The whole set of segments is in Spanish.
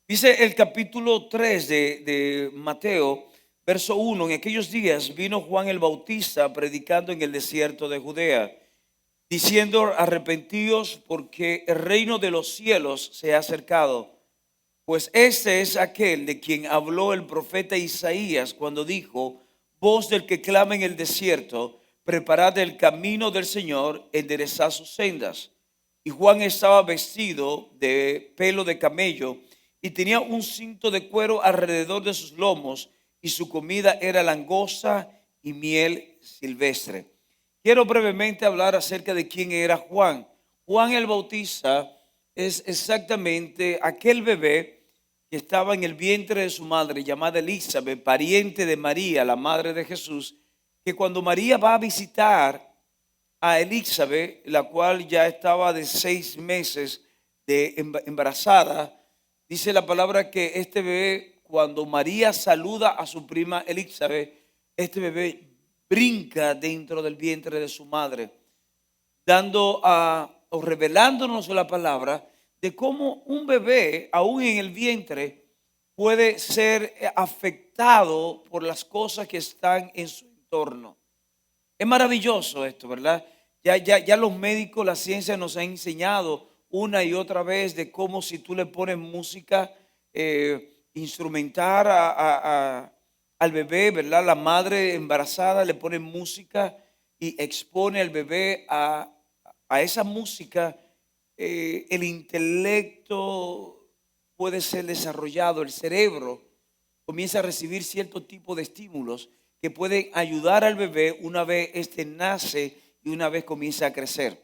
Dice el capítulo 3 de Mateo, verso 1: en aquellos días vino Juan el Bautista predicando en el desierto de Judea, diciendo: arrepentíos, porque el reino de los cielos se ha acercado. Pues este es aquel de quien habló el profeta Isaías cuando dijo: voz del que clama en el desierto, preparad el camino del Señor, enderezad sus sendas. Y Juan estaba vestido de pelo de camello y tenía un cinto de cuero alrededor de sus lomos, y su comida era langosta y miel silvestre. Quiero brevemente hablar acerca de quién era Juan. Juan el Bautista es exactamente aquel bebé que estaba en el vientre de su madre, llamada Elizabeth, pariente de María, la madre de Jesús, que cuando María va a visitar a Elizabeth, la cual ya estaba de 6 meses de embarazada, dice la palabra que este bebé, cuando María saluda a su prima Elizabeth, este bebé brinca dentro del vientre de su madre, dando o revelándonos la palabra de cómo un bebé, aún en el vientre, puede ser afectado por las cosas que están en su entorno. Es maravilloso esto, ¿verdad? Ya los médicos, la ciencia nos ha enseñado una y otra vez de cómo, si tú le pones música instrumental al bebé, ¿verdad? La madre embarazada le pone música y expone al bebé a esa música. El intelecto puede ser desarrollado, el cerebro comienza a recibir cierto tipo de estímulos que pueden ayudar al bebé una vez éste nace y una vez comienza a crecer.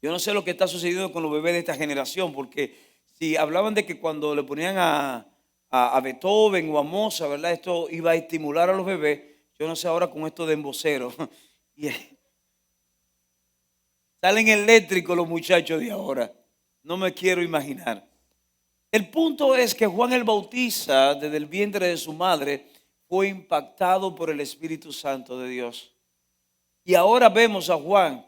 Yo no sé lo que está sucediendo con los bebés de esta generación, porque si hablaban de que cuando le ponían a Beethoven o a Mozart, ¿verdad? Esto iba a estimular a los bebés. Yo no sé ahora con esto de emboceros. Y salen eléctricos los muchachos de ahora. No me quiero imaginar. El punto es que Juan el Bautista, desde el vientre de su madre, fue impactado por el Espíritu Santo de Dios. Y ahora vemos a Juan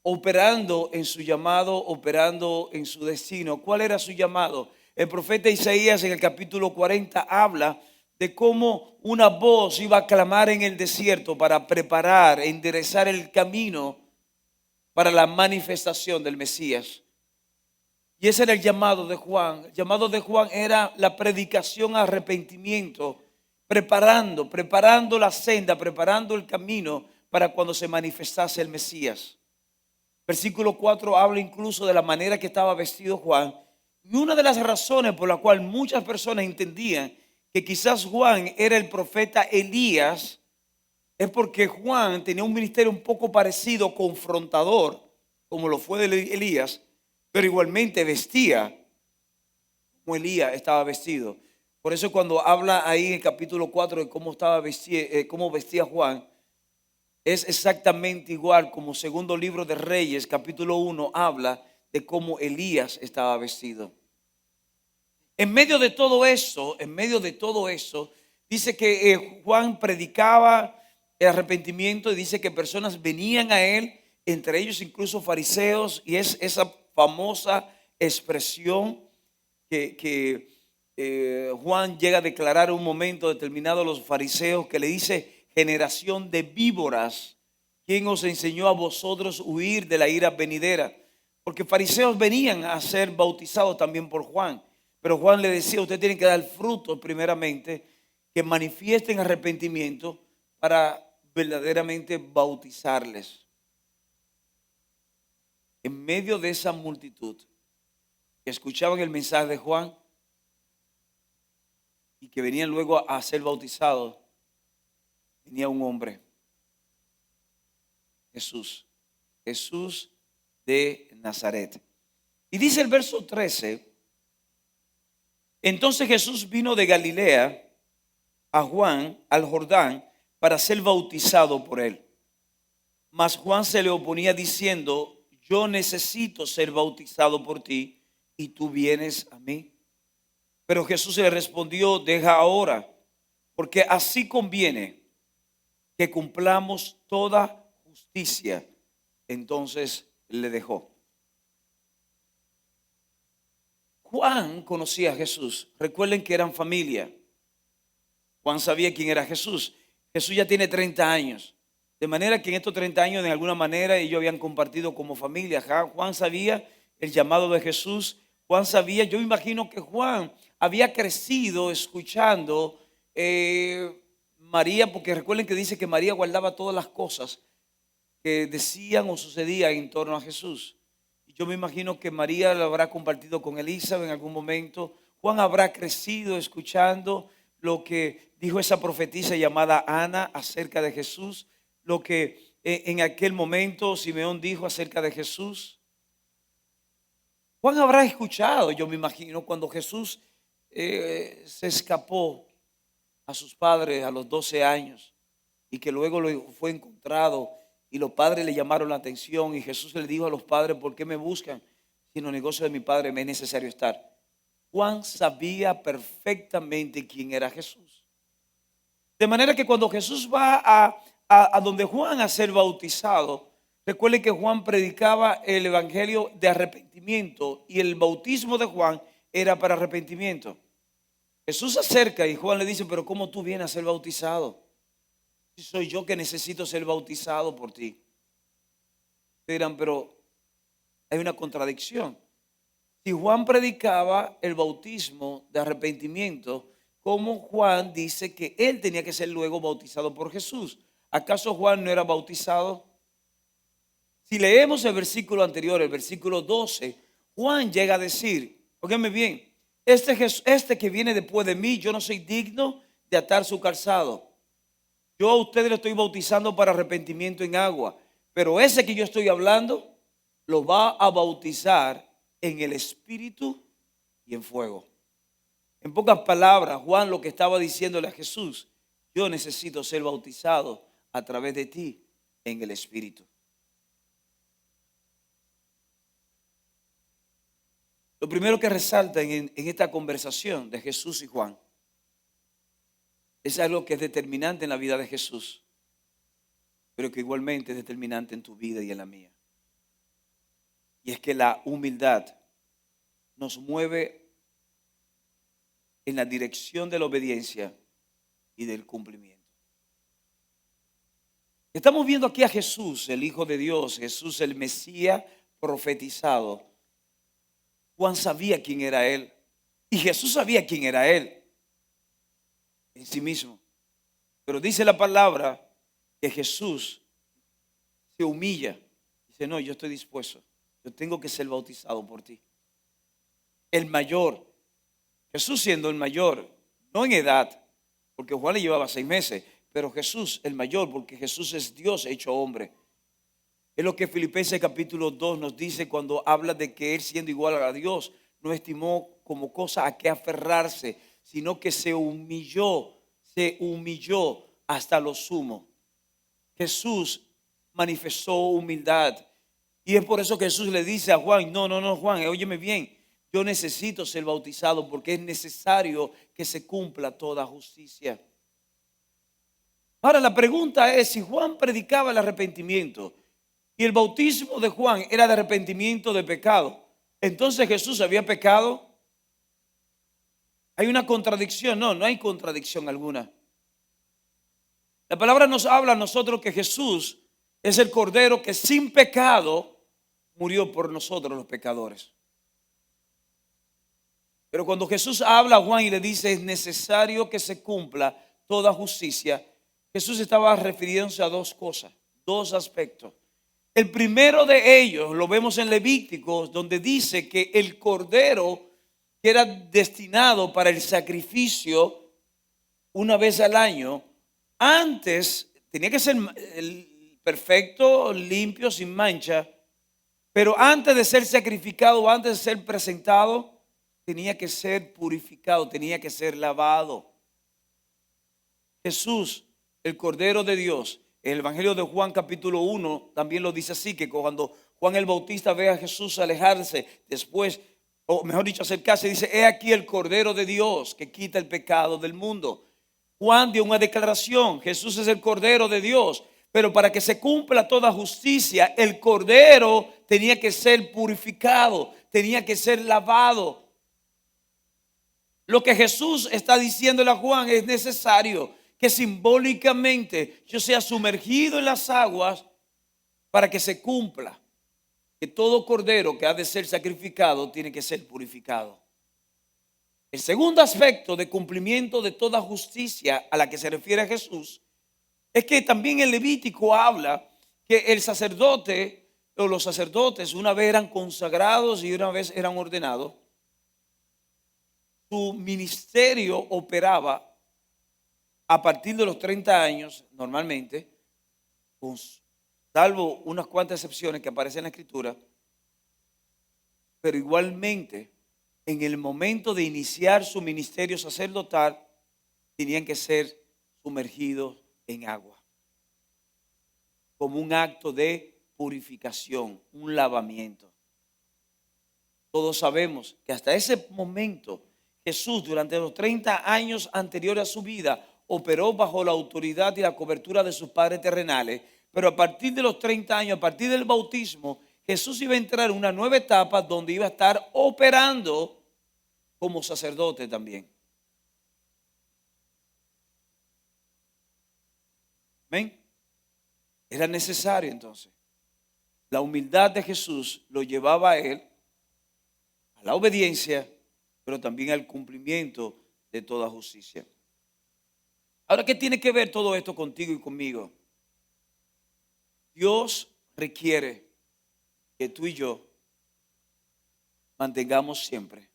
operando en su llamado, operando en su destino. ¿Cuál era su llamado? El profeta Isaías en el capítulo 40 habla de cómo una voz iba a clamar en el desierto para preparar, enderezar el camino para la manifestación del Mesías. Y ese era el llamado de Juan. El llamado de Juan era la predicación, arrepentimiento, preparando la senda, preparando el camino para cuando se manifestase el Mesías. Versículo 4 habla incluso de la manera que estaba vestido Juan. Y una de las razones por la cual muchas personas entendían que quizás Juan era el profeta Elías es porque Juan tenía un ministerio un poco parecido, confrontador, como lo fue de Elías, pero igualmente vestía como Elías estaba vestido. Por eso cuando habla ahí en el capítulo 4 de cómo estaba cómo vestía Juan, es exactamente igual como segundo libro de Reyes, capítulo 1, habla de cómo Elías estaba vestido. En medio de todo eso, dice que Juan predicaba el arrepentimiento y dice que personas venían a él, entre ellos incluso fariseos, y es esa famosa expresión que Juan llega a declarar en un momento determinado a los fariseos, que le dice: generación de víboras, ¿quién os enseñó a vosotros huir de la ira venidera? Porque fariseos venían a ser bautizados también por Juan, pero Juan le decía: usted tiene que dar fruto primeramente que manifiesten arrepentimiento para verdaderamente bautizarles. En medio de esa multitud que escuchaban el mensaje de Juan y que venían luego a ser bautizados, venía un hombre, Jesús de Nazaret. Y dice el verso 13: entonces Jesús vino de Galilea a Juan al Jordán para ser bautizado por él. Mas Juan se le oponía diciendo: yo necesito ser bautizado por ti y tú vienes a mí. Pero Jesús le respondió: deja ahora, porque así conviene que cumplamos toda justicia. Entonces le dejó. Juan conocía a Jesús. Recuerden que eran familia. Juan sabía quién era Jesús. Jesús ya tiene 30 años. De manera que en estos 30 años, de alguna manera, ellos habían compartido como familia. Juan sabía el llamado de Jesús. Juan sabía, yo imagino que Juan había crecido escuchando María, porque recuerden que dice que María guardaba todas las cosas que decían o sucedían en torno a Jesús. Y yo me imagino que María lo habrá compartido con Elizabeth en algún momento. Juan habrá crecido escuchando lo que dijo esa profetisa llamada Ana acerca de Jesús, lo que en aquel momento Simeón dijo acerca de Jesús. Juan habrá escuchado, yo me imagino, cuando Jesús se escapó a sus padres a los 12 años y que luego lo fue encontrado y los padres le llamaron la atención y Jesús le dijo a los padres: ¿por qué me buscan? Si en los negocios de mi padre me es necesario estar. Juan sabía perfectamente quién era Jesús. De manera que cuando Jesús va a donde Juan a ser bautizado, recuerden que Juan predicaba el evangelio de arrepentimiento y el bautismo de Juan era para arrepentimiento. Jesús se acerca y Juan le dice: pero ¿cómo tú vienes a ser bautizado? Si soy yo que necesito ser bautizado por ti. Dirán, pero hay una contradicción. Si Juan predicaba el bautismo de arrepentimiento, ¿cómo Juan dice que él tenía que ser luego bautizado por Jesús? ¿Acaso Juan no era bautizado? Si leemos el versículo anterior, el versículo 12, Juan llega a decir, óigame bien, este que viene después de mí, yo no soy digno de atar su calzado. Yo a ustedes le estoy bautizando para arrepentimiento en agua, pero ese que yo estoy hablando lo va a bautizar en el Espíritu y en fuego. En pocas palabras, Juan lo que estaba diciéndole a Jesús: yo necesito ser bautizado a través de ti en el Espíritu. Lo primero que resalta en esta conversación de Jesús y Juan es algo que es determinante en la vida de Jesús, pero que igualmente es determinante en tu vida y en la mía. Y es que la humildad nos mueve en la dirección de la obediencia y del cumplimiento. Estamos viendo aquí a Jesús, el Hijo de Dios, Jesús el Mesías profetizado. Juan sabía quién era él y Jesús sabía quién era él en sí mismo. Pero dice la palabra que Jesús se humilla. Dice: no, yo estoy dispuesto. Yo tengo que ser bautizado por ti. El mayor, Jesús siendo el mayor, no en edad, porque Juan le llevaba 6 meses, pero Jesús el mayor, porque Jesús es Dios hecho hombre. Es lo que Filipenses capítulo 2 nos dice cuando habla de que él, siendo igual a Dios, no estimó como cosa a que aferrarse, sino que se humilló hasta lo sumo. Jesús manifestó humildad. Y es por eso que Jesús le dice a Juan: no, Juan, óyeme bien, yo necesito ser bautizado porque es necesario que se cumpla toda justicia. Ahora la pregunta es, si Juan predicaba el arrepentimiento y el bautismo de Juan era de arrepentimiento de pecado, entonces Jesús había pecado. ¿Hay una contradicción? No hay contradicción alguna. La palabra nos habla a nosotros que Jesús es el Cordero que sin pecado murió por nosotros los pecadores. Pero cuando Jesús habla a Juan y le dice: es necesario que se cumpla toda justicia, Jesús estaba refiriéndose a 2 cosas, 2 aspectos. El primero de ellos lo vemos en Levíticos, donde dice que el cordero que era destinado para el sacrificio una vez al año, antes tenía que ser perfecto, limpio, sin mancha, pero antes de ser sacrificado, antes de ser presentado, tenía que ser purificado, tenía que ser lavado. Jesús, el Cordero de Dios, el Evangelio de Juan capítulo 1 también lo dice así, que cuando Juan el Bautista ve a Jesús alejarse, después, o mejor dicho, acercarse, dice: he aquí el Cordero de Dios que quita el pecado del mundo. Juan dio una declaración: Jesús es el Cordero de Dios, pero para que se cumpla toda justicia, el Cordero tenía que ser purificado, tenía que ser lavado. Lo que Jesús está diciéndole a Juan es necesario que simbólicamente yo sea sumergido en las aguas para que se cumpla que todo cordero que ha de ser sacrificado tiene que ser purificado. El segundo aspecto de cumplimiento de toda justicia a la que se refiere Jesús es que también el Levítico habla que el sacerdote o los sacerdotes una vez eran consagrados y una vez eran ordenados. Su ministerio operaba a partir de los 30 años normalmente, salvo unas cuantas excepciones que aparecen en la Escritura, pero igualmente en el momento de iniciar su ministerio sacerdotal tenían que ser sumergidos en agua, como un acto de purificación, un lavamiento. Todos sabemos que hasta ese momento Jesús, durante los 30 años anteriores a su vida, operó bajo la autoridad y la cobertura de sus padres terrenales, pero a partir de los 30 años, a partir del bautismo, Jesús iba a entrar en una nueva etapa donde iba a estar operando como sacerdote también. ¿Ven? Era necesario entonces. La humildad de Jesús lo llevaba a él a la obediencia, pero también al cumplimiento de toda justicia. Ahora, ¿qué tiene que ver todo esto contigo y conmigo? Dios requiere que tú y yo mantengamos siempre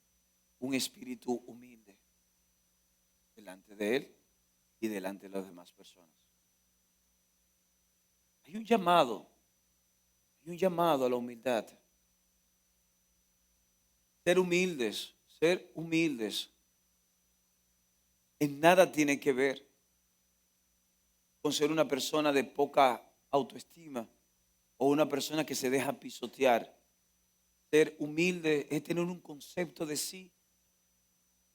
un espíritu humilde delante de Él y delante de las demás personas. Hay un llamado a la humildad. Ser humildes, en nada tiene que ver con ser una persona de poca autoestima o una persona que se deja pisotear. Ser humilde es tener un concepto de sí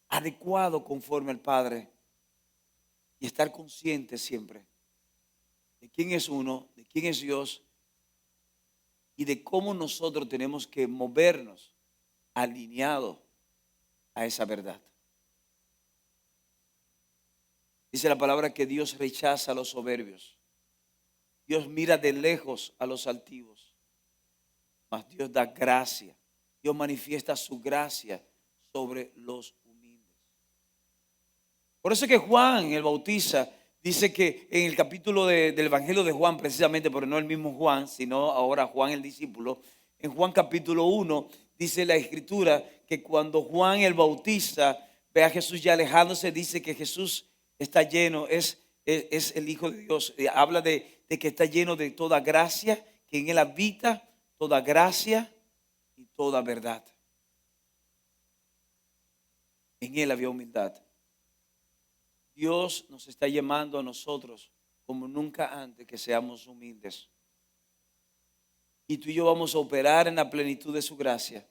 adecuado conforme al Padre y estar consciente siempre de quién es uno, de quién es Dios y de cómo nosotros tenemos que movernos alineados a esa verdad. Dice la palabra que Dios rechaza a los soberbios. Dios mira de lejos a los altivos, mas Dios da gracia. Dios manifiesta su gracia sobre los humildes. Por eso es que Juan el Bautista dice que en el capítulo del Evangelio de Juan, precisamente, pero no el mismo Juan, sino ahora Juan el discípulo, en Juan capítulo 1 dice la Escritura que cuando Juan el Bautista ve a Jesús ya alejándose, dice que Jesús está lleno, es el Hijo de Dios. Habla de que está lleno de toda gracia, que en Él habita toda gracia y toda verdad. En Él había humildad. Dios nos está llamando a nosotros como nunca antes que seamos humildes. Y tú y yo vamos a operar en la plenitud de su gracia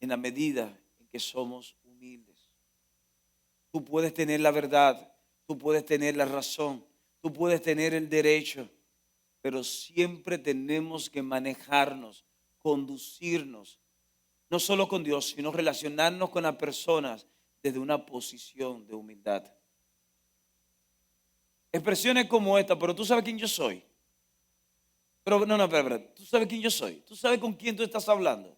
en la medida en que somos humildes. Tú puedes tener la verdad, tú puedes tener la razón, tú puedes tener el derecho, pero siempre tenemos que manejarnos, conducirnos, no solo con Dios, sino relacionarnos con las personas desde una posición de humildad. Expresiones como esta, pero tú sabes quién yo soy. Pero no, espera, tú sabes quién yo soy. Tú sabes con quién tú estás hablando.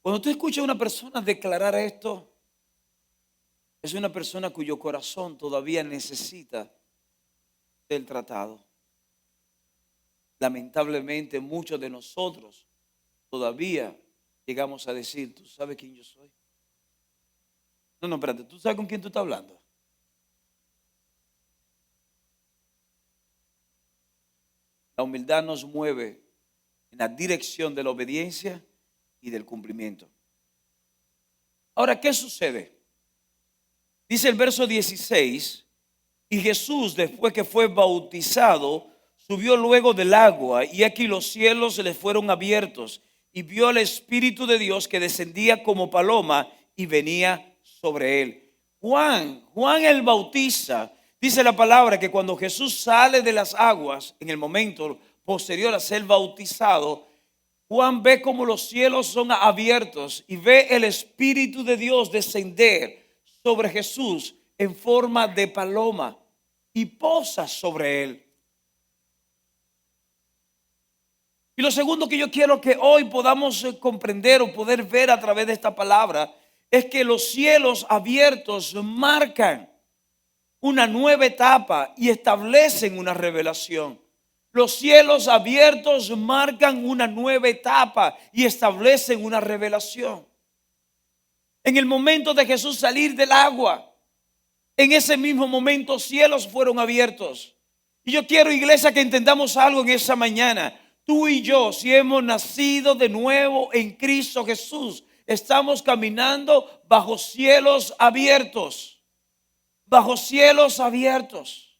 Cuando tú escuchas a una persona declarar esto, es una persona cuyo corazón todavía necesita ser tratado. Lamentablemente muchos de nosotros todavía llegamos a decir, ¿tú sabes quién yo soy? No, espérate, ¿tú sabes con quién tú estás hablando? La humildad nos mueve en la dirección de la obediencia y del cumplimiento. Ahora, ¿qué sucede? Dice el verso 16, y Jesús, después que fue bautizado, subió luego del agua, y aquí los cielos se le fueron abiertos, y vio al Espíritu de Dios que descendía como paloma y venía sobre él. Juan el Bautista, dice la palabra que cuando Jesús sale de las aguas, en el momento posterior a ser bautizado, Juan ve como los cielos son abiertos y ve el Espíritu de Dios descender sobre Jesús en forma de paloma y posa sobre él. Y lo segundo que yo quiero que hoy podamos comprender o poder ver a través de esta palabra es que los cielos abiertos marcan una nueva etapa y establecen una revelación. Los cielos abiertos marcan una nueva etapa y establecen una revelación. En el momento de Jesús salir del agua, en ese mismo momento cielos fueron abiertos. Y yo quiero, iglesia, que entendamos algo en esa mañana. Tú y yo, si hemos nacido de nuevo en Cristo Jesús, estamos caminando bajo cielos abiertos. Bajo cielos abiertos.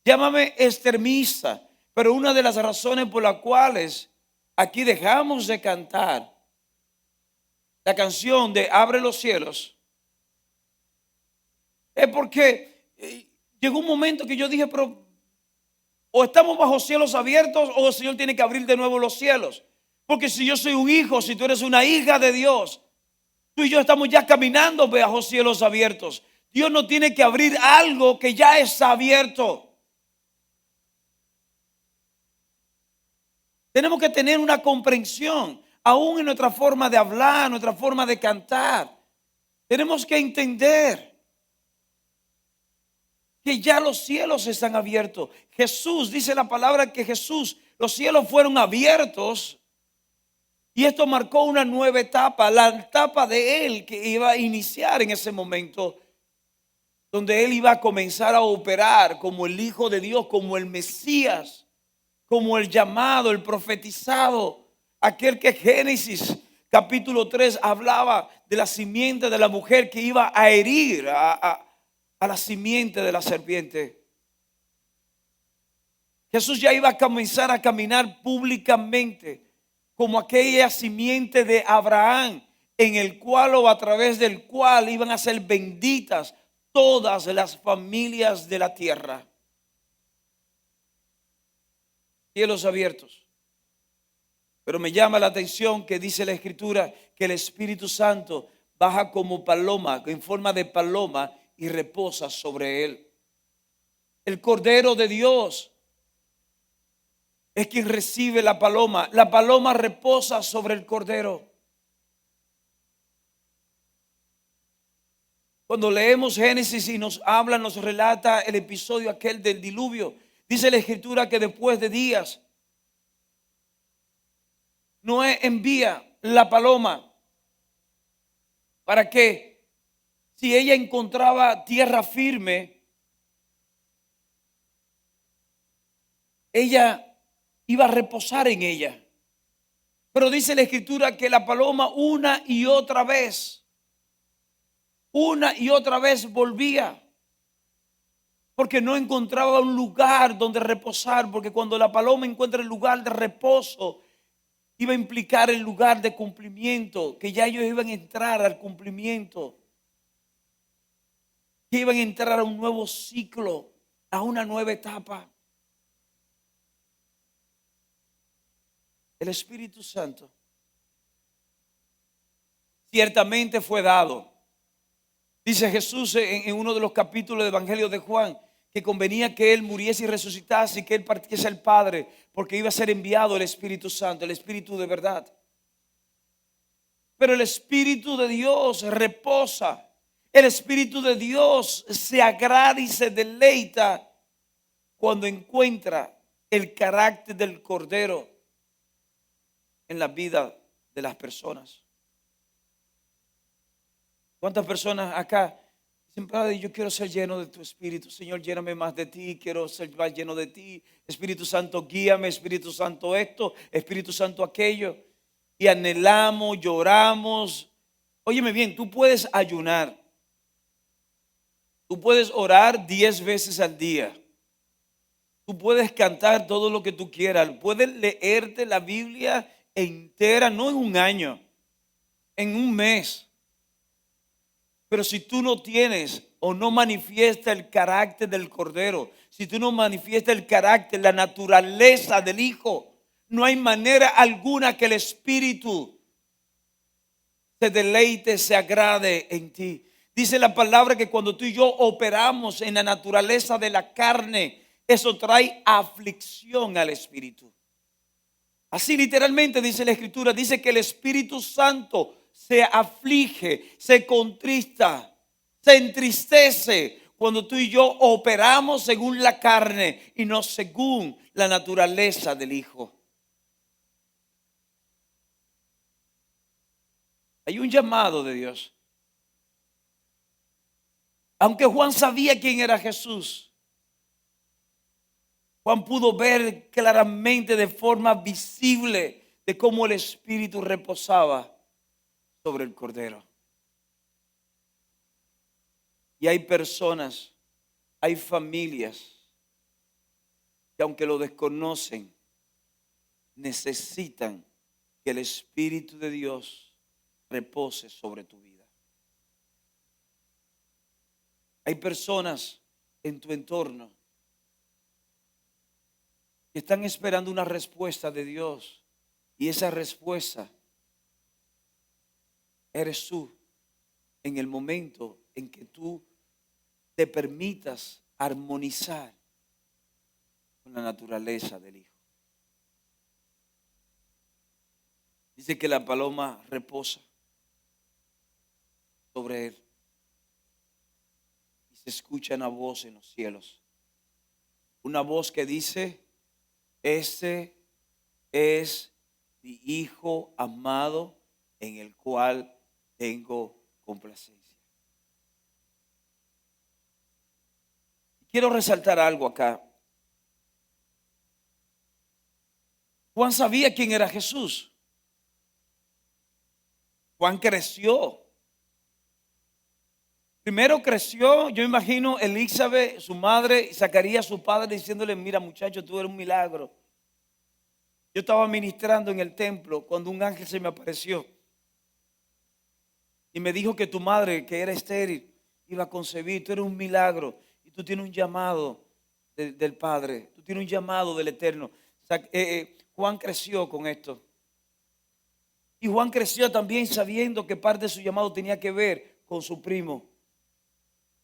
Llámame extremista, pero una de las razones por las cuales aquí dejamos de cantar la canción de Abre los cielos es porque llegó un momento que yo dije, pero o estamos bajo cielos abiertos o el Señor tiene que abrir de nuevo los cielos. Porque si yo soy un hijo, si tú eres una hija de Dios, tú y yo estamos ya caminando bajo cielos abiertos. Dios no tiene que abrir algo que ya está abierto. Tenemos que tener una comprensión, aún en nuestra forma de hablar, nuestra forma de cantar. Tenemos que entender que ya los cielos están abiertos. Jesús, dice la palabra que Jesús, los cielos fueron abiertos y esto marcó una nueva etapa, la etapa de él que iba a iniciar en ese momento, donde él iba a comenzar a operar como el Hijo de Dios, como el Mesías, como el llamado, el profetizado, aquel que Génesis capítulo 3 hablaba de la simiente de la mujer que iba a herir a la simiente de la serpiente. Jesús ya iba a comenzar a caminar públicamente como aquella simiente de Abraham, en el cual o a través del cual iban a ser benditas todas las familias de la tierra. Cielos abiertos. Pero me llama la atención que dice la Escritura que el Espíritu Santo baja como paloma, en forma de paloma, y reposa sobre él. El Cordero de Dios es quien recibe la paloma. La paloma reposa sobre el Cordero. Cuando leemos Génesis y nos habla, nos relata el episodio aquel del diluvio, dice la Escritura que después de días Noé envía la paloma para que si ella encontraba tierra firme, ella iba a reposar en ella. Pero dice la Escritura que la paloma una y otra vez volvía, porque no encontraba un lugar donde reposar, porque cuando la paloma encuentra el lugar de reposo, iba a implicar el lugar de cumplimiento, que ya ellos iban a entrar al cumplimiento, que iban a entrar a un nuevo ciclo, a una nueva etapa. El Espíritu Santo ciertamente fue dado. Dice Jesús en uno de los capítulos del Evangelio de Juan que convenía que Él muriese y resucitase y que Él partiese al Padre, porque iba a ser enviado el Espíritu Santo, el Espíritu de verdad. Pero el Espíritu de Dios reposa. El Espíritu de Dios se agrada y se deleita cuando encuentra el carácter del Cordero en la vida de las personas. ¿Cuántas personas acá dicen, Padre, yo quiero ser lleno de tu Espíritu? Señor, lléname más de ti, quiero ser más lleno de ti. Espíritu Santo, guíame, Espíritu Santo esto, Espíritu Santo aquello. Y anhelamos, lloramos. Óyeme bien, tú puedes ayunar. Tú puedes orar 10 veces al día. Tú puedes cantar todo lo que tú quieras. Puedes leerte la Biblia entera, no en un año, en un mes. Pero si tú no tienes o no manifiesta el carácter del Cordero, si tú no manifiestas el carácter, la naturaleza del Hijo, no hay manera alguna que el Espíritu se deleite, se agrade en ti. Dice la palabra que cuando tú y yo operamos en la naturaleza de la carne, eso trae aflicción al Espíritu. Así literalmente dice la Escritura, dice que el Espíritu Santo se aflige, se contrista, se entristece cuando tú y yo operamos según la carne y no según la naturaleza del Hijo. Hay un llamado de Dios. Aunque Juan sabía quién era Jesús, Juan pudo ver claramente de forma visible de cómo el Espíritu reposaba sobre el Cordero. Y hay personas, hay familias que aunque lo desconocen, necesitan que el Espíritu de Dios repose sobre tu vida. Hay personas en tu entorno que están esperando una respuesta de Dios, y esa respuesta eres tú en el momento en que tú te permitas armonizar con la naturaleza del Hijo. Dice que la paloma reposa sobre él y se escucha una voz en los cielos. Una voz que dice: ese es mi Hijo amado en el cual tengo complacencia. Quiero resaltar algo acá. Juan sabía quién era Jesús. Juan creció. Primero creció, yo imagino Elizabeth, su madre, y Zacarías, su padre, diciéndole: mira, muchacho, tú eres un milagro. Yo estaba ministrando en el templo cuando un ángel se me apareció y me dijo que tu madre, que era estéril, iba a concebir. Tú eres un milagro y tú tienes un llamado del Padre, tú tienes un llamado del Eterno. Juan creció con esto. Y Juan creció también sabiendo que parte de su llamado tenía que ver con su primo.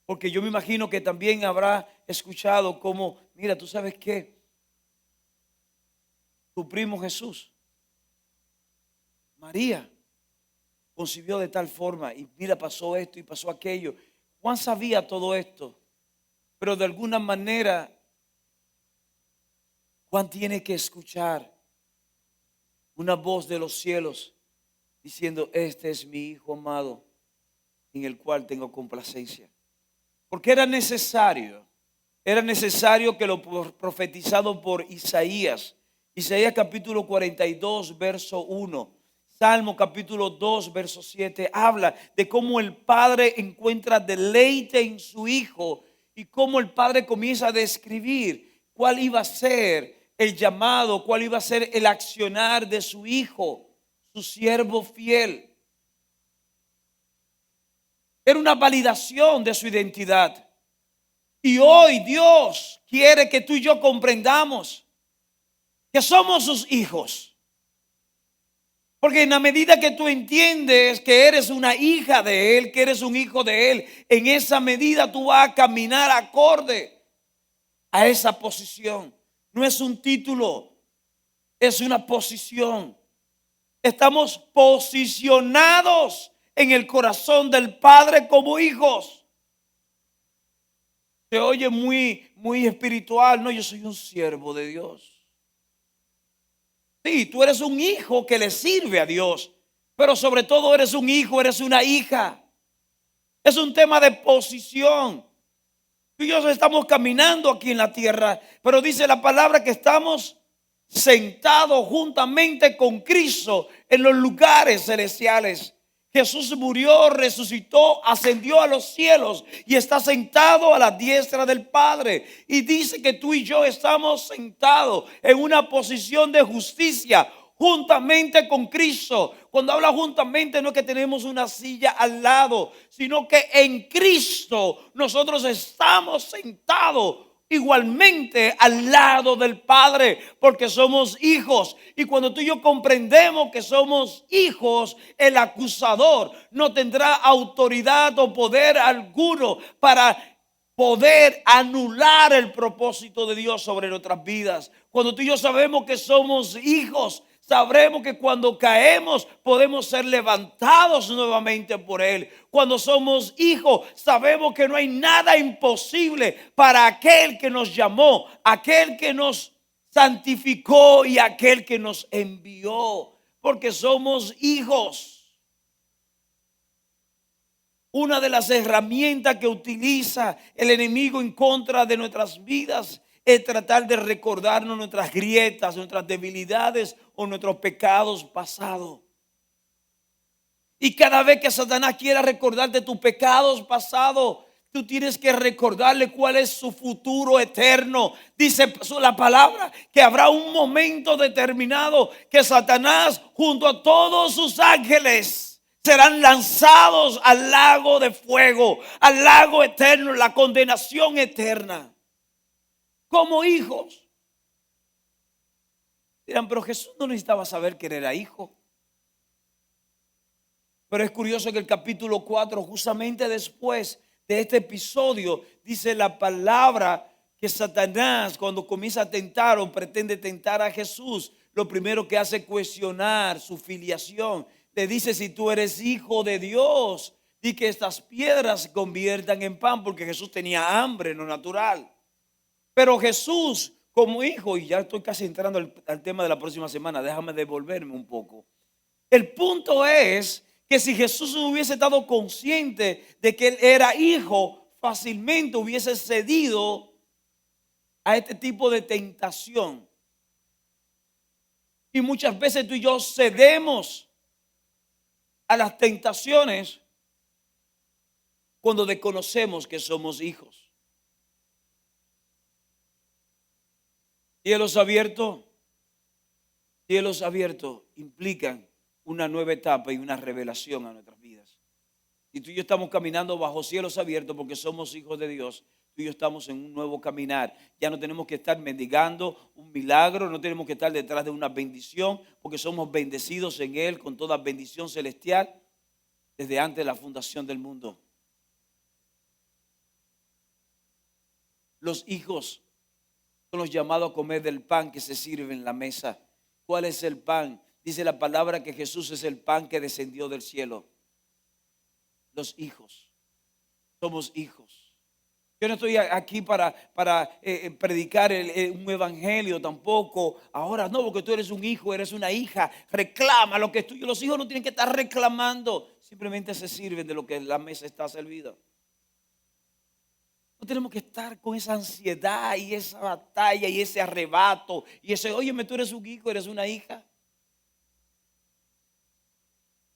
Porque yo me imagino que también habrá escuchado como: mira, tú sabes qué, tu primo Jesús, María, concibió de tal forma, y mira, pasó esto y pasó aquello. Juan sabía todo esto, pero de alguna manera Juan tiene que escuchar una voz de los cielos diciendo: este es mi Hijo amado en el cual tengo complacencia. Porque era necesario que lo profetizado por Isaías capítulo 42 verso 1, Salmo capítulo 2 verso 7, habla de cómo el Padre encuentra deleite en su Hijo y cómo el Padre comienza a describir cuál iba a ser el llamado, cuál iba a ser el accionar de su Hijo, su siervo fiel. Era una validación de su identidad. Y hoy Dios quiere que tú y yo comprendamos que somos sus hijos. Porque en la medida que tú entiendes que eres una hija de Él, que eres un hijo de Él, en esa medida tú vas a caminar acorde a esa posición. No es un título, es una posición. Estamos posicionados en el corazón del Padre como hijos. Se oye muy espiritual. No, yo soy un siervo de Dios. Sí, tú eres un hijo que le sirve a Dios, pero sobre todo eres un hijo, eres una hija. Es un tema de posición. Tú y yo estamos caminando aquí en la tierra, pero dice la palabra que estamos sentados juntamente con Cristo en los lugares celestiales. Jesús murió, resucitó, ascendió a los cielos y está sentado a la diestra del Padre. Y dice que tú y yo estamos sentados en una posición de justicia juntamente con Cristo. Cuando habla juntamente, no es que tenemos una silla al lado, sino que en Cristo nosotros estamos sentados igualmente al lado del Padre, porque somos hijos. Y cuando tú y yo comprendemos que somos hijos, el acusador no tendrá autoridad o poder alguno para poder anular el propósito de Dios sobre nuestras vidas. Cuando tú y yo sabemos que somos hijos, sabremos que cuando caemos podemos ser levantados nuevamente por Él. Cuando somos hijos, sabemos que no hay nada imposible para aquel que nos llamó, aquel que nos santificó y aquel que nos envió, porque somos hijos. Una de las herramientas que utiliza el enemigo en contra de nuestras vidas es tratar de recordarnos nuestras grietas, nuestras debilidades o nuestros pecados pasados. Y cada vez que Satanás quiera recordarte tus pecados pasados, tú tienes que recordarle cuál es su futuro eterno. Dice la palabra que habrá un momento determinado que Satanás junto a todos sus ángeles serán lanzados al lago de fuego, al lago eterno, la condenación eterna. Como hijos. Dirán, pero Jesús no necesitaba saber que él era hijo. Pero es curioso que el capítulo 4, justamente después de este episodio, dice la palabra que Satanás, cuando comienza a tentar o pretende tentar a Jesús, lo primero que hace es cuestionar su filiación. Le dice, si tú eres hijo de Dios, di que estas piedras se conviertan en pan, porque Jesús tenía hambre, no natural. Pero Jesús, como hijo, y ya estoy casi entrando al tema de la próxima semana, déjame devolverme un poco. El punto es que si Jesús no hubiese estado consciente de que él era hijo, fácilmente hubiese cedido a este tipo de tentación. Y muchas veces tú y yo cedemos a las tentaciones cuando desconocemos que somos hijos. Cielos abiertos implican una nueva etapa y una revelación a nuestras vidas. Y tú y yo estamos caminando bajo cielos abiertos porque somos hijos de Dios. Tú y yo estamos en un nuevo caminar. Ya no tenemos que estar mendigando un milagro, no tenemos que estar detrás de una bendición, porque somos bendecidos en Él con toda bendición celestial desde antes de la fundación del mundo. Los hijos son los llamados a comer del pan que se sirve en la mesa. ¿Cuál es el pan? Dice la palabra que Jesús es el pan que descendió del cielo. Los hijos. Somos hijos. Yo no estoy aquí para predicar un evangelio tampoco. Ahora no, porque tú eres un hijo, eres una hija. Reclama lo que es tuyo. Los hijos no tienen que estar reclamando. Simplemente se sirven de lo que en la mesa está servida. No tenemos que estar con esa ansiedad y esa batalla y ese arrebato. Y ese, óyeme, tú eres un hijo, eres una hija.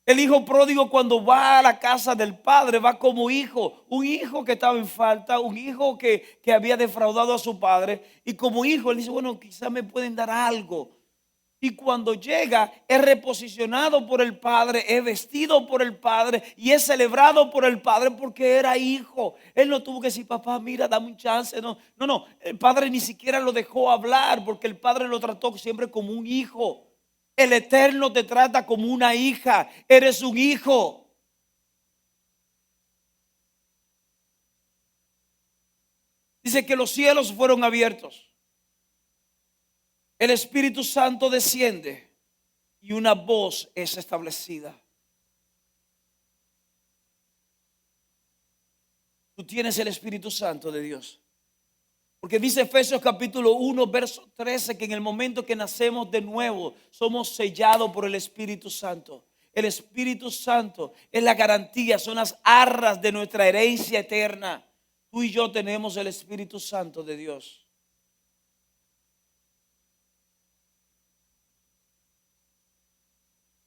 El hijo pródigo cuando va a la casa del padre va como hijo, un hijo que estaba en falta, un hijo que había defraudado a su padre, y como hijo él dice, bueno, quizás me pueden dar algo. Y cuando llega es reposicionado por el padre, es vestido por el padre y es celebrado por el padre porque era hijo. Él no tuvo que decir, papá, mira, dame un chance. No, el padre ni siquiera lo dejó hablar porque el padre lo trató siempre como un hijo. El Eterno te trata como una hija. Eres un hijo. Dice que los cielos fueron abiertos. El Espíritu Santo desciende y una voz es establecida. Tú tienes el Espíritu Santo de Dios. Porque dice Efesios capítulo 1, verso 13, que en el momento que nacemos de nuevo, somos sellados por el Espíritu Santo. El Espíritu Santo es la garantía, son las arras de nuestra herencia eterna. Tú y yo tenemos el Espíritu Santo de Dios.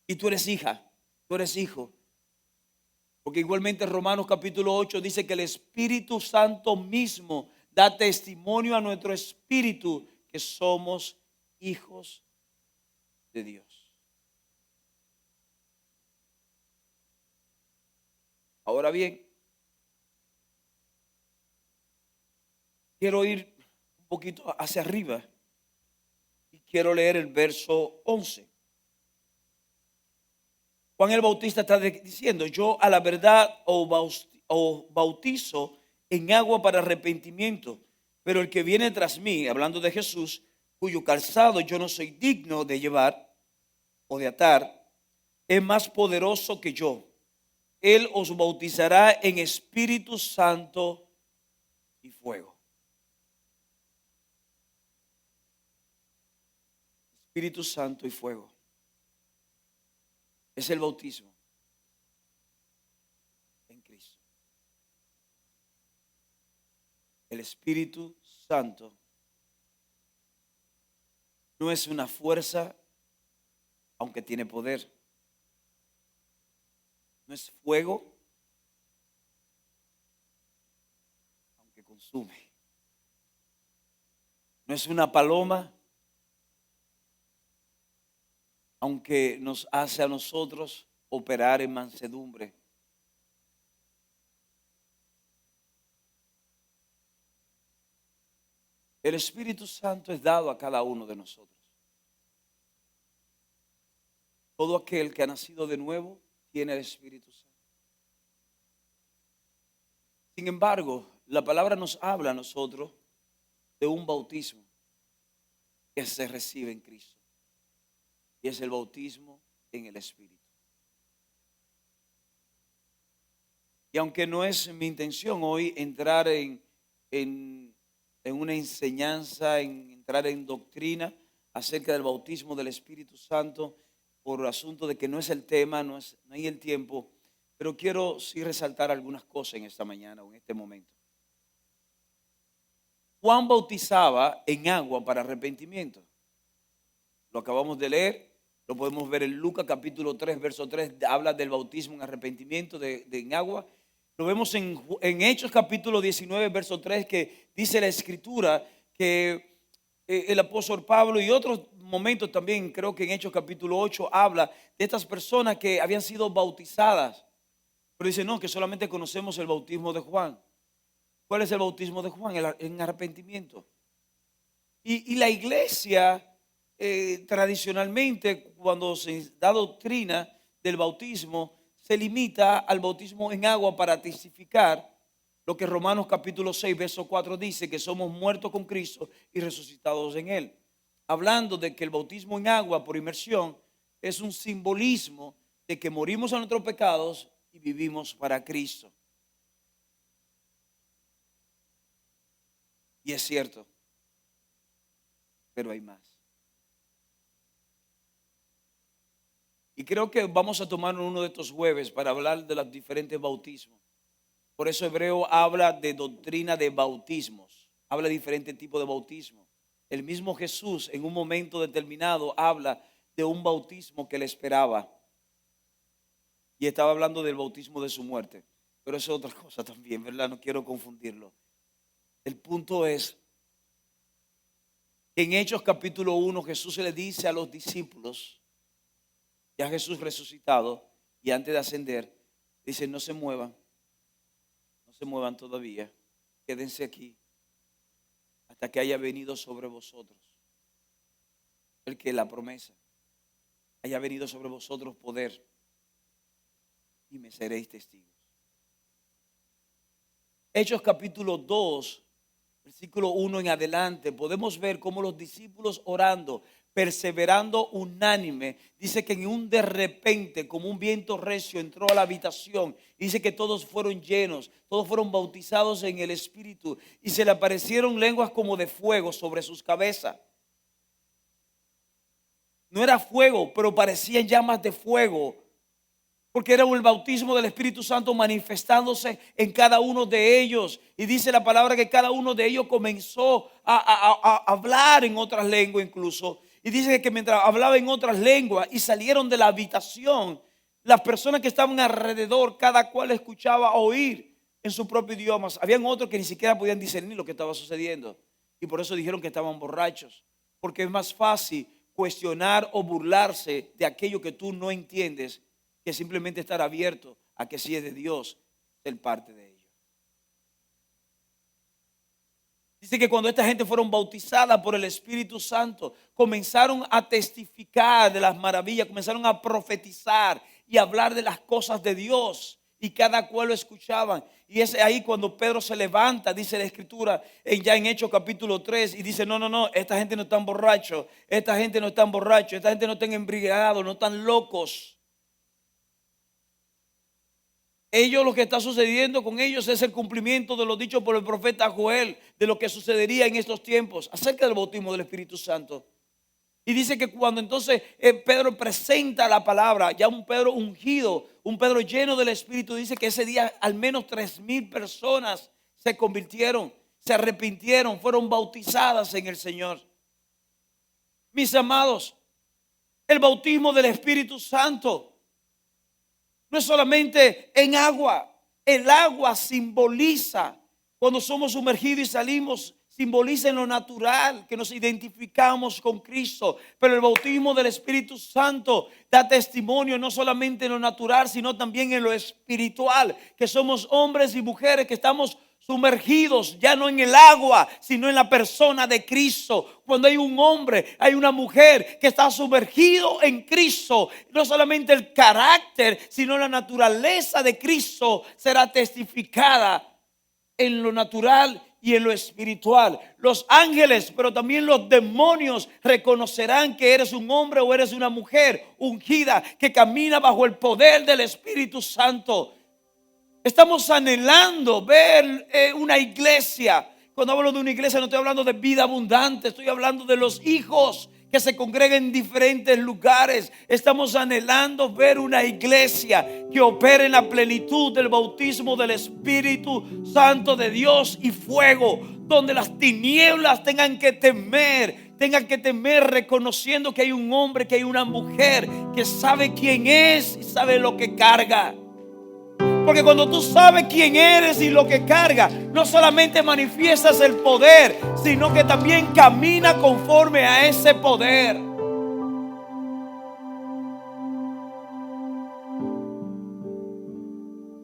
Y tú eres hija, tú eres hijo. Porque igualmente Romanos capítulo 8 dice que el Espíritu Santo mismo da testimonio a nuestro espíritu que somos hijos de Dios. Ahora bien, quiero ir poquito hacia arriba y quiero leer el verso 11. Juan el Bautista está diciendo: yo a la verdad os bautizo en agua para arrepentimiento, pero el que viene tras mí, hablando de Jesús, cuyo calzado yo no soy digno de llevar o de atar, es más poderoso que yo. Él os bautizará en Espíritu Santo y fuego. Espíritu Santo y fuego. Es el bautismo en Cristo. El Espíritu Santo no es una fuerza, aunque tiene poder. No es fuego, aunque consume. No es una paloma, aunque nos hace a nosotros operar en mansedumbre. El Espíritu Santo es dado a cada uno de nosotros. Todo aquel que ha nacido de nuevo tiene el Espíritu Santo. Sin embargo, la palabra nos habla a nosotros de un bautismo que se recibe en Cristo. Y es el bautismo en el Espíritu. Y aunque no es mi intención hoy entrar en una enseñanza, en entrar en doctrina acerca del bautismo del Espíritu Santo, por asunto de que no es el tema, no hay el tiempo, pero quiero sí resaltar algunas cosas en esta mañana o en este momento. Juan bautizaba en agua para arrepentimiento. Lo acabamos de leer, lo podemos ver en Lucas capítulo 3, verso 3, habla del bautismo en arrepentimiento en agua. Lo vemos en Hechos capítulo 19, verso 3, que dice la Escritura que el apóstol Pablo, y otros momentos también, creo que en Hechos capítulo 8 habla de estas personas que habían sido bautizadas. Pero dice, no, que solamente conocemos el bautismo de Juan. ¿Cuál es el bautismo de Juan? En arrepentimiento. Y la iglesia tradicionalmente, cuando se da doctrina del bautismo, se limita al bautismo en agua para testificar lo que Romanos capítulo 6, verso 4 dice, que somos muertos con Cristo y resucitados en Él. Hablando de que el bautismo en agua por inmersión es un simbolismo de que morimos a nuestros pecados y vivimos para Cristo. Y es cierto, pero hay más. Y creo que vamos a tomar uno de estos jueves para hablar de los diferentes bautismos. Por eso Hebreo habla de doctrina de bautismos, habla de diferentes tipos de bautismo. El mismo Jesús en un momento determinado habla de un bautismo que le esperaba. Y estaba hablando del bautismo de su muerte. Pero eso es otra cosa también, ¿verdad? No quiero confundirlo. El punto es que en Hechos capítulo 1 Jesús le dice a los discípulos, ya Jesús resucitado y antes de ascender, dice: no se muevan todavía, quédense aquí hasta que haya venido sobre vosotros el que la promesa, haya venido sobre vosotros poder, y me seréis testigos. Hechos capítulo 2, versículo 1 en adelante, podemos ver cómo los discípulos orando, perseverando unánime, dice que en un de repente, como un viento recio, entró a la habitación. Dice que todos fueron llenos, todos fueron bautizados en el Espíritu, y se le aparecieron lenguas como de fuego sobre sus cabezas. No era fuego, pero parecían llamas de fuego, porque era el bautismo del Espíritu Santo manifestándose en cada uno de ellos. Y dice la palabra que cada uno de ellos comenzó a hablar en otras lenguas incluso. Y dice que mientras hablaba en otras lenguas y salieron de la habitación, las personas que estaban alrededor, cada cual escuchaba oír en su propio idioma. Habían otros que ni siquiera podían discernir lo que estaba sucediendo. Y por eso dijeron que estaban borrachos. Porque es más fácil cuestionar o burlarse de aquello que tú no entiendes, que simplemente estar abierto a que si es de Dios, ser parte de ello. Dice que cuando esta gente fueron bautizadas por el Espíritu Santo, comenzaron a testificar de las maravillas, comenzaron a profetizar y hablar de las cosas de Dios. Y cada cual lo escuchaban. Y es ahí cuando Pedro se levanta, dice la Escritura, ya en Hechos capítulo 3, y dice, no, esta gente no está borracho, esta gente no está borracho, esta gente no está embriagados, no están locos. Ellos, lo que está sucediendo con ellos es el cumplimiento de lo dicho por el profeta Joel, de lo que sucedería en estos tiempos acerca del bautismo del Espíritu Santo. Y dice que cuando entonces Pedro presenta la palabra, ya un Pedro ungido, un Pedro lleno del Espíritu, dice que ese día al menos 3,000 personas se convirtieron, se arrepintieron, fueron bautizadas en el Señor. Mis amados, el bautismo del Espíritu Santo no es solamente en agua. El agua simboliza, cuando somos sumergidos y salimos, simboliza en lo natural que nos identificamos con Cristo. Pero el bautismo del Espíritu Santo da testimonio no solamente en lo natural, sino también en lo espiritual, que somos hombres y mujeres que estamos sumergidos ya no en el agua, sino en la persona de Cristo. Cuando hay un hombre, hay una mujer que está sumergido en Cristo, no solamente el carácter, sino la naturaleza de Cristo será testificada en lo natural y en lo espiritual. Los ángeles, pero también los demonios reconocerán que eres un hombre o eres una mujer ungida que camina bajo el poder del Espíritu Santo. Estamos anhelando ver una iglesia. Cuando hablo de una iglesia no estoy hablando de vida abundante, estoy hablando de los hijos que se congregan en diferentes lugares. Estamos anhelando ver una iglesia que opere en la plenitud del bautismo del Espíritu Santo de Dios y fuego, donde las tinieblas tengan que temer reconociendo que hay un hombre, que hay una mujer que sabe quién es y sabe lo que carga. Porque cuando tú sabes quién eres y lo que carga, no solamente manifiestas el poder, sino que también camina conforme a ese poder.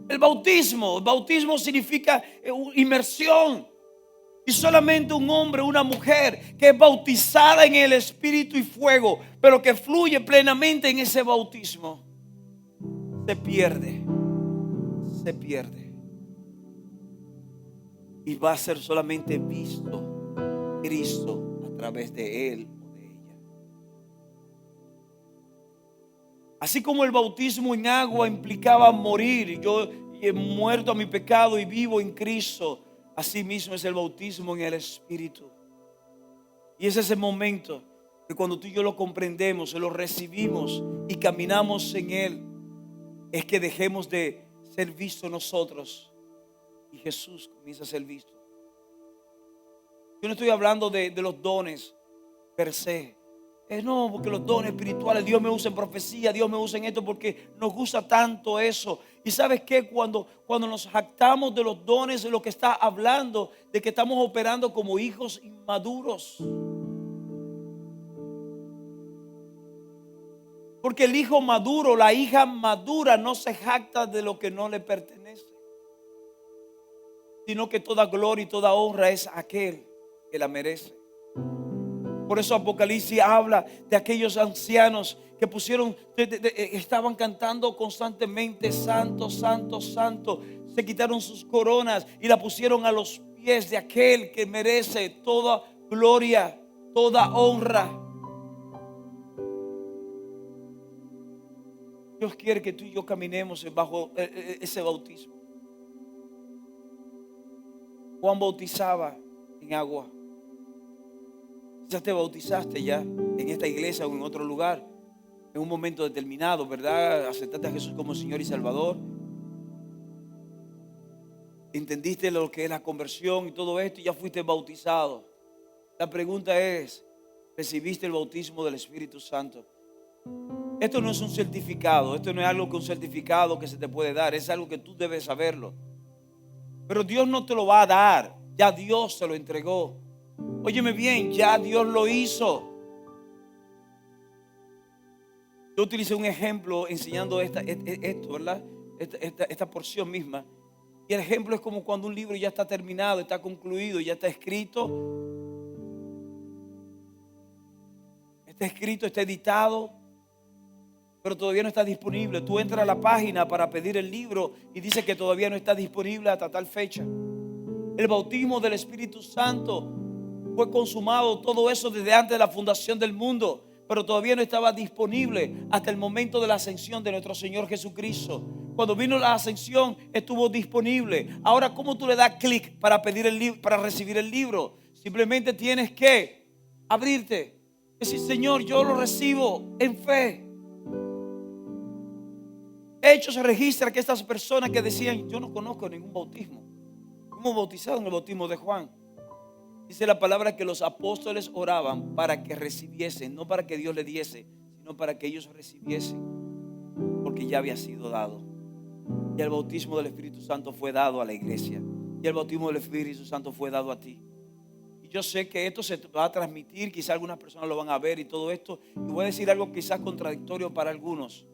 El bautismo significa inmersión. Y solamente un hombre, una mujer que es bautizada en el Espíritu y fuego, pero que fluye plenamente en ese bautismo, se pierde. Y va a ser solamente visto Cristo a través de él o de ella. Así como el bautismo en agua implicaba morir, yo he muerto a mi pecado y vivo en Cristo, así mismo es el bautismo en el Espíritu. Y es ese momento que cuando tú y yo lo comprendemos, lo recibimos y caminamos en él, es que dejemos de ser visto nosotros y Jesús comienza a ser visto. Yo no estoy hablando de los dones per se. No, porque los dones espirituales, Dios me usa en profecía, Dios me usa en esto, porque nos gusta tanto eso. Y sabes que cuando nos jactamos de los dones, de lo que está hablando, de que estamos operando como hijos inmaduros. Porque el hijo maduro, la hija madura no se jacta de lo que no le pertenece, sino que toda gloria y toda honra es aquel que la merece. Por eso Apocalipsis habla de aquellos ancianos que estaban cantando constantemente santo, santo, santo. Se quitaron sus coronas y la pusieron a los pies de aquel que merece toda gloria, toda honra. Dios quiere que tú y yo caminemos bajo ese bautismo. Juan bautizaba en agua. Quizás te bautizaste ya en esta iglesia o en otro lugar, en un momento determinado, ¿verdad? Aceptaste a Jesús como Señor y Salvador. Entendiste lo que es la conversión y todo esto y ya fuiste bautizado. La pregunta es, ¿recibiste el bautismo del Espíritu Santo? Esto no es un certificado, esto no es algo que un certificado que se te puede dar, es algo que tú debes saberlo. Pero Dios no te lo va a dar, ya Dios se lo entregó. Óyeme bien, ya Dios lo hizo. Yo utilicé un ejemplo enseñando esto, ¿verdad? Esta porción misma. Y el ejemplo es como cuando un libro ya está terminado, está concluido, ya está escrito, está editado, pero todavía no está disponible. Tú entras a la página para pedir el libro y dice que todavía no está disponible hasta tal fecha. El bautismo del Espíritu Santo fue consumado, todo eso desde antes de la fundación del mundo, pero todavía no estaba disponible hasta el momento de la ascensión de nuestro Señor Jesucristo. Cuando vino la ascensión estuvo disponible. Ahora, ¿cómo tú le das clic para pedir el libro, para recibir el libro? Simplemente tienes que abrirte, decir: Señor, yo lo recibo en fe. Hechos se registra que estas personas que decían: yo no conozco ningún bautismo, fuimos bautizados en el bautismo de Juan. Dice la palabra que los apóstoles oraban para que recibiesen, no para que Dios le diese, sino para que ellos recibiesen, porque ya había sido dado. Y el bautismo del Espíritu Santo fue dado a la iglesia, y el bautismo del Espíritu Santo fue dado a ti. Y yo sé que esto se va a transmitir, quizás algunas personas lo van a ver y todo esto, y voy a decir algo quizás contradictorio para algunos,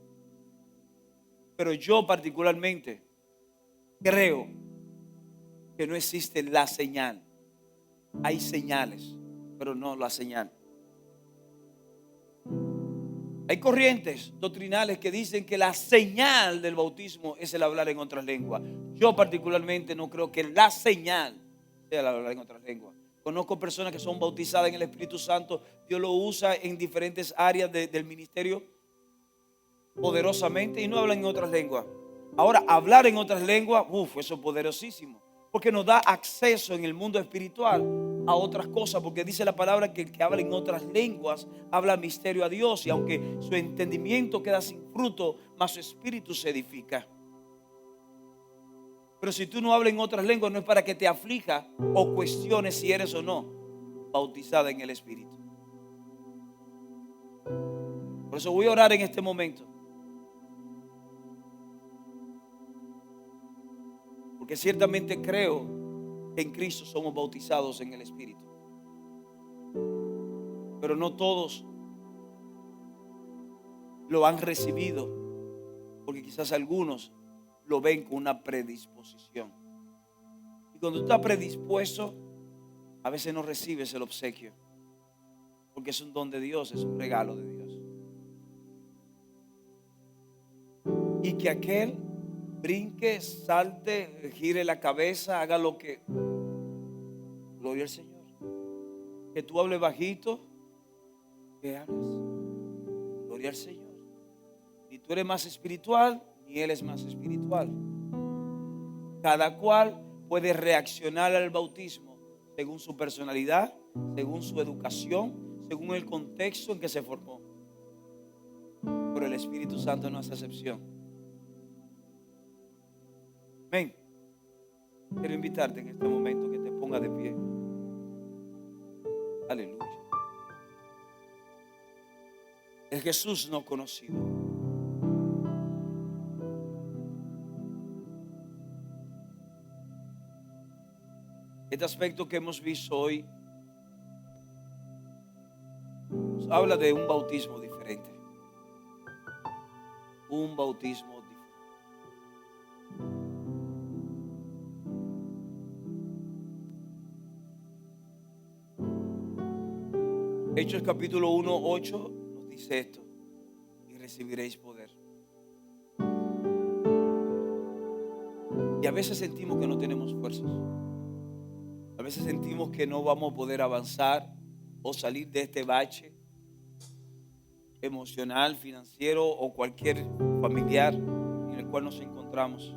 pero yo particularmente creo que no existe la señal. Hay señales, pero no la señal. Hay corrientes doctrinales que dicen que la señal del bautismo es el hablar en otras lenguas. Yo particularmente no creo que la señal sea el hablar en otras lenguas. Conozco personas que son bautizadas en el Espíritu Santo. Dios lo usa en diferentes áreas del ministerio poderosamente y no hablan en otras lenguas. Ahora, hablar en otras lenguas, eso es poderosísimo, porque nos da acceso en el mundo espiritual a otras cosas, porque dice la palabra que el que habla en otras lenguas habla misterio a Dios, y aunque su entendimiento queda sin fruto, mas su espíritu se edifica. Pero si tú no hablas en otras lenguas, no es para que te aflija o cuestiones si eres o no bautizada en el Espíritu. Por eso voy a orar en este momento, porque ciertamente creo que en Cristo somos bautizados en el Espíritu, pero no todos lo han recibido, porque quizás algunos lo ven con una predisposición. Y cuando tú estás predispuesto, a veces no recibes el obsequio, porque es un don de Dios, es un regalo de Dios. Y que aquel brinque, salte, gire la cabeza, haga lo que... Gloria al Señor. Que tú hables bajito, que hables. Gloria al Señor. Ni tú eres más espiritual, ni Él es más espiritual. Cada cual puede reaccionar al bautismo según su personalidad, según su educación, según el contexto en que se formó. Pero el Espíritu Santo no hace excepción. Amén. Quiero invitarte en este momento que te ponga de pie. Aleluya. El Jesús no conocido. Este aspecto que hemos visto hoy nos habla de un bautismo diferente. Un bautismo diferente. Hechos capítulo 1, 8 nos dice esto: y recibiréis poder. Y a veces sentimos que no tenemos fuerzas. A veces sentimos que no vamos a poder avanzar o salir de este bache emocional, financiero o cualquier familiar en el cual nos encontramos.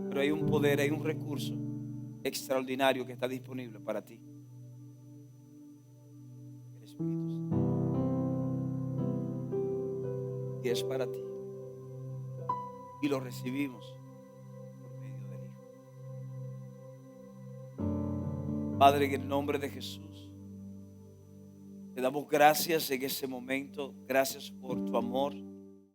Pero hay un poder, hay un recurso extraordinario que está disponible para ti. El Espíritu Santo. Y es para ti. Y lo recibimos por medio del Hijo. Padre, en el nombre de Jesús, te damos gracias en este momento. Gracias por tu amor.